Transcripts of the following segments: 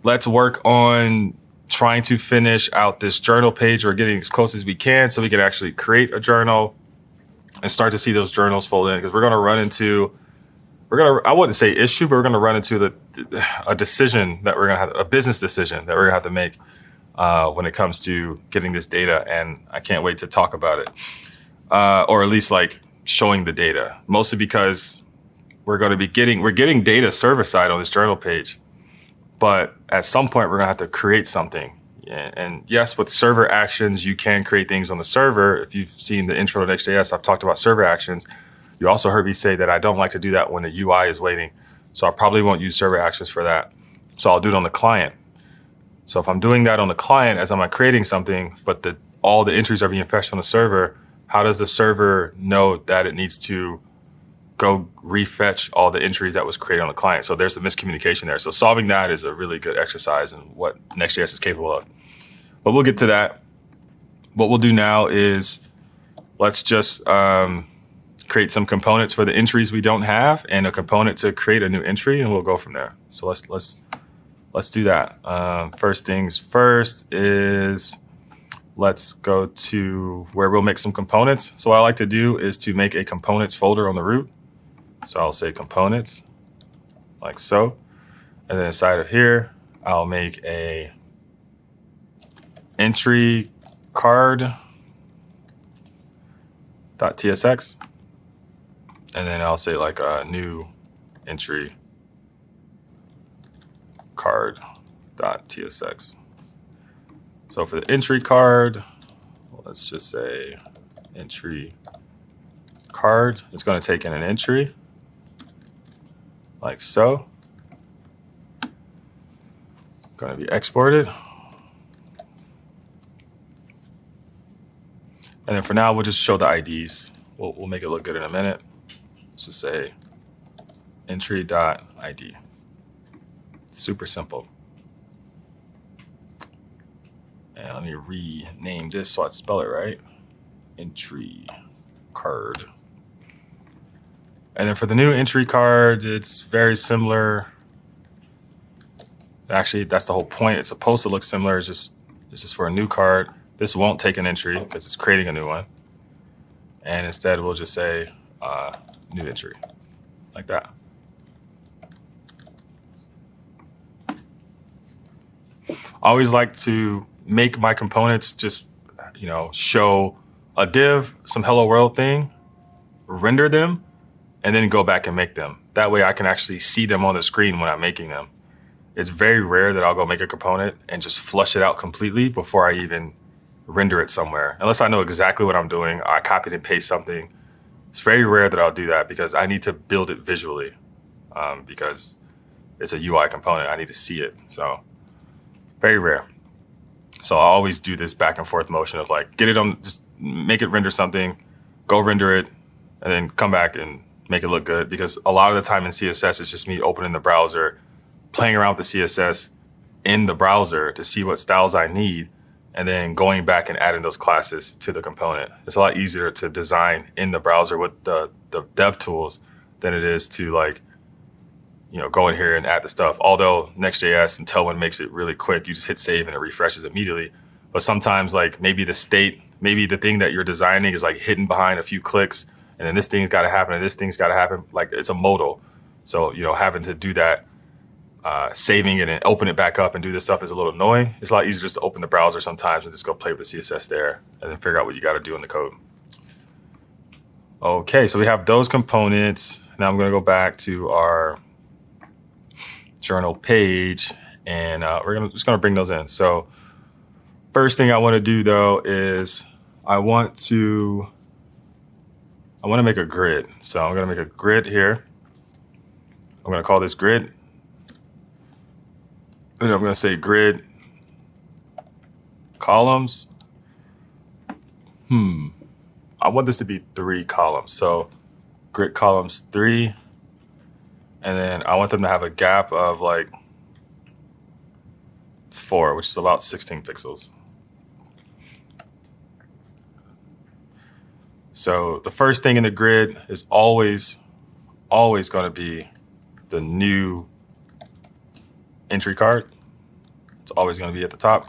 let's work on trying to finish out this journal page. We're getting as close as we can so we can actually create a journal and start to see those journals fold in, because we're going to run into, I wouldn't say issue, but we're going to run into a decision that we're going to have, a business decision that we're going to have to make when it comes to getting this data. And I can't wait to talk about it, or at least like showing the data, mostly because we're getting data server side on this journal page. But at some point, we're going to have to create something. And yes, with server actions, you can create things on the server. If you've seen the intro to Next.js, I've talked about server actions. You also heard me say that I don't like to do that when the UI is waiting. So I probably won't use server actions for that. So I'll do it on the client. So if I'm doing that on the client as I'm creating something, but all the entries are being fetched on the server, how does the server know that it needs to go refetch all the entries that was created on the client? So there's a miscommunication there. So solving that is a really good exercise in what Next.js is capable of. But we'll get to that. What we'll do now is let's just create some components for the entries we don't have and a component to create a new entry, and we'll go from there. So let's do that. First things first is let's go to where we'll make some components. So what I like to do is to make a components folder on the root. So I'll say components, like so. And then inside of here, I'll make a entry card.tsx. And then I'll say like a new entry card.tsx. So for the entry card, let's just say entry card. It's going to take in an entry like so. Going to be exported. And then for now, we'll just show the IDs. We'll make it look good in a minute. Let's just say entry.id. Super simple. And let me rename this so I spell it right. Entry card. And then for the new entry card, it's very similar. Actually, that's the whole point. It's supposed to look similar. It's just for a new card. This won't take an entry because it's creating a new one. And instead, we'll just say new entry, like that. I always like to make my components just, show a div, some hello world thing, render them, and then go back and make them. That way I can actually see them on the screen when I'm making them. It's very rare that I'll go make a component and just flush it out completely before I even render it somewhere. Unless I know exactly what I'm doing, I copied and paste something. It's very rare that I'll do that because I need to build it visually because it's a UI component. I need to see it. So very rare. So I always do this back and forth motion of like, get it on, just make it render something, go render it, and then come back and make it look good. Because a lot of the time in CSS, it's just me opening the browser, playing around with the CSS in the browser to see what styles I need, and then going back and adding those classes to the component. It's a lot easier to design in the browser with the dev tools than it is to go in here and add the stuff. Although Next.js and Tailwind makes it really quick. You just hit save and it refreshes immediately. But sometimes maybe the thing that you're designing is hidden behind a few clicks, and then this thing's got to happen and this thing's got to happen. It's a modal. So, having to do that, saving it and open it back up and do this stuff is a little annoying. It's a lot easier just to open the browser sometimes and just go play with the CSS there and then figure out what you got to do in the code. Okay, so we have those components. Now I'm going to go back to our journal page, and we're just going to bring those in. So first thing I want to do though is I want to make a grid. So I'm going to make a grid here. I'm going to call this grid. And I'm going to say grid columns. I want this to be 3 columns. So grid columns 3. And then I want them to have a gap of 4, which is about 16 pixels. So the first thing in the grid is always going to be the new entry card. It's always going to be at the top.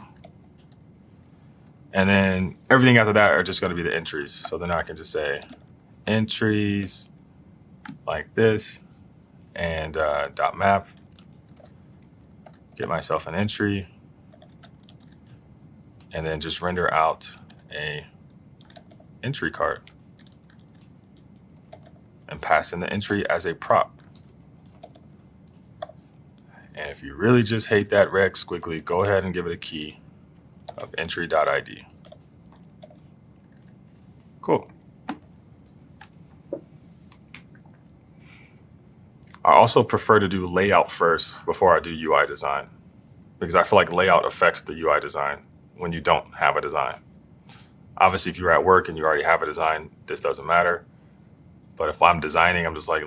And then everything after that are just going to be the entries. So then I can just say entries like this and dot map, get myself an entry, and then just render out a entry card and pass in the entry as a prop. And if you really just hate that red squiggly, go ahead and give it a key of entry.id. Cool. I also prefer to do layout first before I do UI design, because I feel like layout affects the UI design when you don't have a design. Obviously, if you're at work and you already have a design, this doesn't matter. But if I'm designing, I'm just like,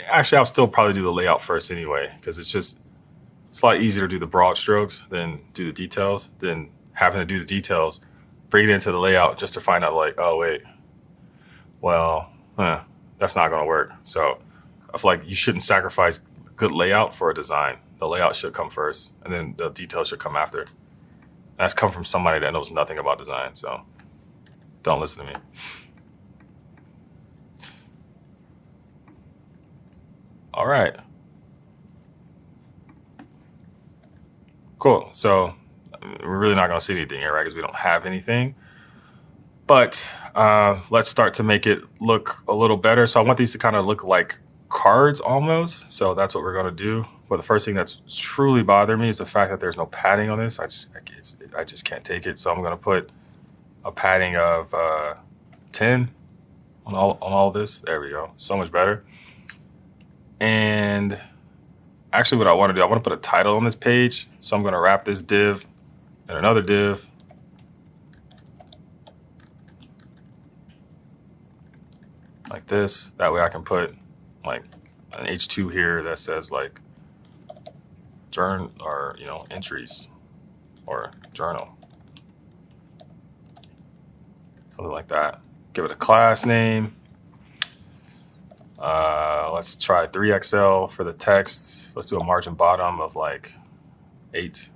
actually, I'll still probably do the layout first anyway, because it's a lot easier to do the broad strokes than do the details, than having to do the details, bring it into the layout just to find out like, oh, wait, well, that's not going to work. So I feel like you shouldn't sacrifice good layout for a design. The layout should come first, and then the details should come after. And that's come from somebody that knows nothing about design, so don't listen to me. All right. Cool. So we're really not going to see anything here, right? Because we don't have anything. But let's start to make it look a little better. So I want these to kind of look like cards almost. So that's what we're going to do. But the first thing that's truly bothering me is the fact that there's no padding on this. I just can't take it. So I'm going to put a padding of 10 on all of this. There we go. So much better. And actually what I want to do, I want to put a title on this page. So I'm going to wrap this div and another div. Like this. That way I can put like an H2 here that says like journal or, entries or journal. Something like that. Give it a class name. Let's try 3XL for the text. Let's do a margin bottom of like 8.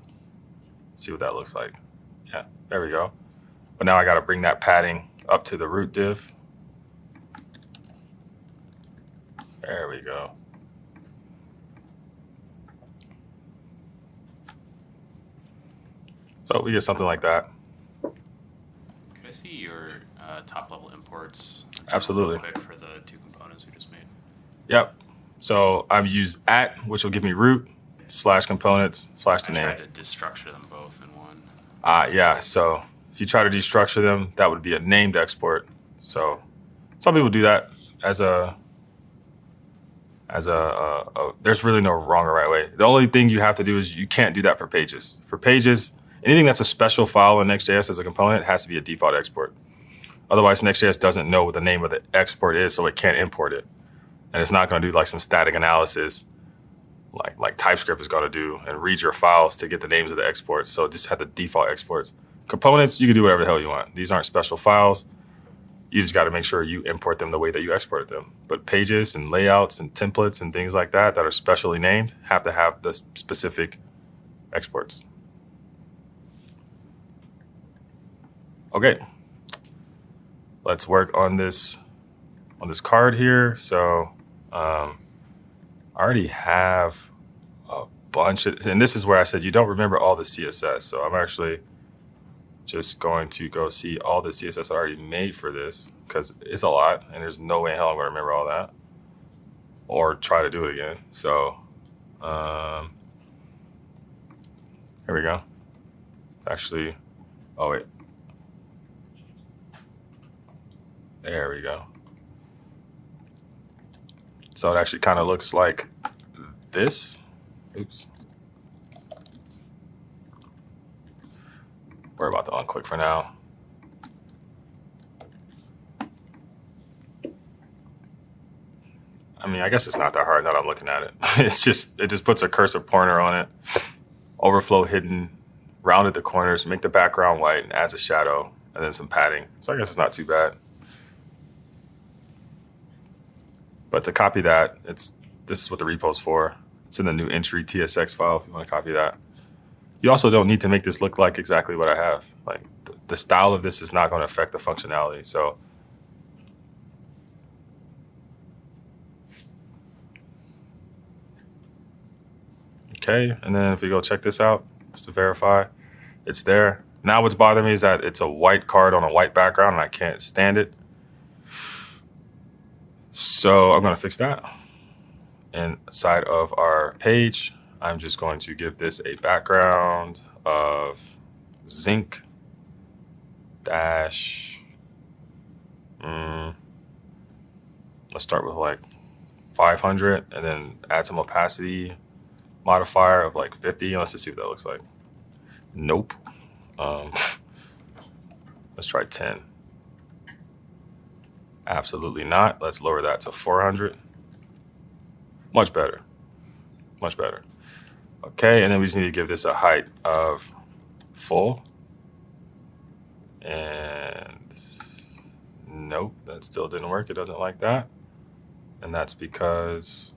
See what that looks like. Yeah, there we go. But now I got to bring that padding up to the root div. There we go. So we get something like that. Could I see your top level imports? Absolutely. Real quick for the 2 components we just made. Yep. So I've used @ which will give me root /components / the name. I tried to destructure them both in one. Yeah. So if you try to destructure them, that would be a named export. So some people do that as a there's really no wrong or right way. The only thing you have to do is you can't do that for pages. For pages, anything that's a special file in Next.js as a component has to be a default export. Otherwise, Next.js doesn't know what the name of the export is, so it can't import it. And it's not going to do like some static analysis like TypeScript is going to do and read your files to get the names of the exports. So just have the default exports. Components, you can do whatever the hell you want. These aren't special files. You just got to make sure you import them the way that you exported them. But pages and layouts and templates and things like that are specially named have to have the specific exports. Okay. Let's work on this card here. So I already have a bunch of, and this is where I said you don't remember all the CSS. So I'm actually just going to go see all the CSS I already made for this because it's a lot and there's no way in hell I'm going to remember all that or try to do it again. So here we go. It's actually, oh wait. There we go. So it actually kind of looks like this. Oops. Worry about the unclick for now. I mean, I guess it's not that hard now that I'm looking at it. It just puts a cursor pointer on it. Overflow hidden, rounded the corners, make the background white, and adds a shadow, and then some padding. So I guess it's not too bad. But to copy that, this is what the repo's for. It's in the new entry TSX file if you want to copy that. You also don't need to make this look like exactly what I have. Like the style of this is not going to affect the functionality. So okay, and then if we go check this out, just to verify, it's there. Now what's bothering me is that it's a white card on a white background and I can't stand it. So I'm going to fix that. Inside of our page, I'm just going to give this a background of zinc dash. Let's start with like 500 and then add some opacity modifier of like 50. Let's just see what that looks like. Nope. Let's try 10. Absolutely not. Let's lower that to 400. Much better. Much better. Okay, and then we just need to give this a height of full. And nope, that still didn't work. It doesn't like that. And that's because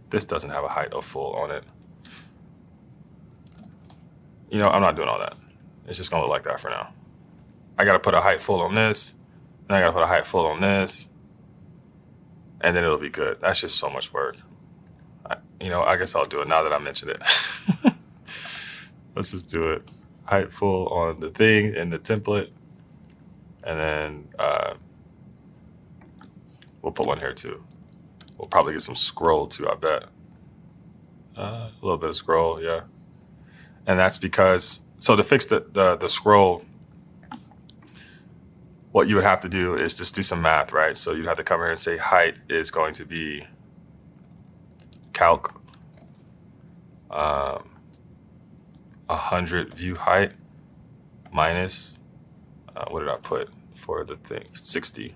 this doesn't have a height of full on it. You know, I'm not doing all that. It's just gonna look like that for now. I gotta put a height full on this, and I gotta put a height full on this, and then it'll be good. That's just so much work. I guess I'll do it now that I mentioned it. Let's just do it. Height full on the thing in the template, and then we'll put one here too. We'll probably get some scroll too, I bet. A little bit of scroll, yeah. And that's because, so to fix the scroll, what you would have to do is just do some math, right? So you'd have to come here and say height is going to be calc 100 view height minus, what did I put for the thing? 60,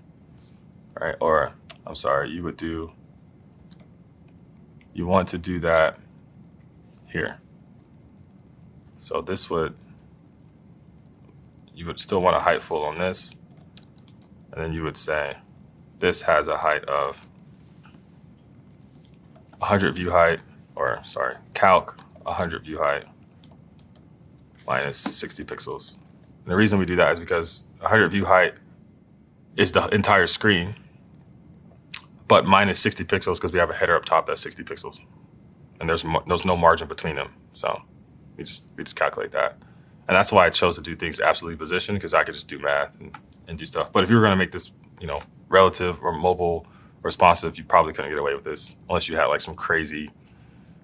right? Or, I'm sorry, you want to do that here. So you would still want a height full on this. And then you would say, this has a height of 100 view height, or sorry, calc 100 view height minus 60 pixels. And the reason we do that is because 100 view height is the entire screen, but minus 60 pixels because we have a header up top that's 60 pixels. And there's no margin between them. So we just calculate that. And that's why I chose to do things absolutely positioned, because I could just do math and do stuff. But if you were going to make this, relative or mobile responsive, you probably couldn't get away with this unless you had like some crazy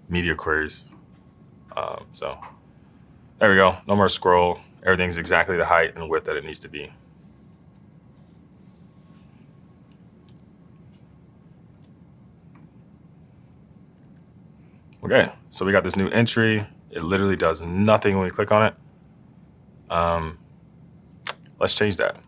media queries. So there we go. No more scroll. Everything's exactly the height and width that it needs to be. Okay, so we got this new entry. It literally does nothing when we click on it. Let's change that.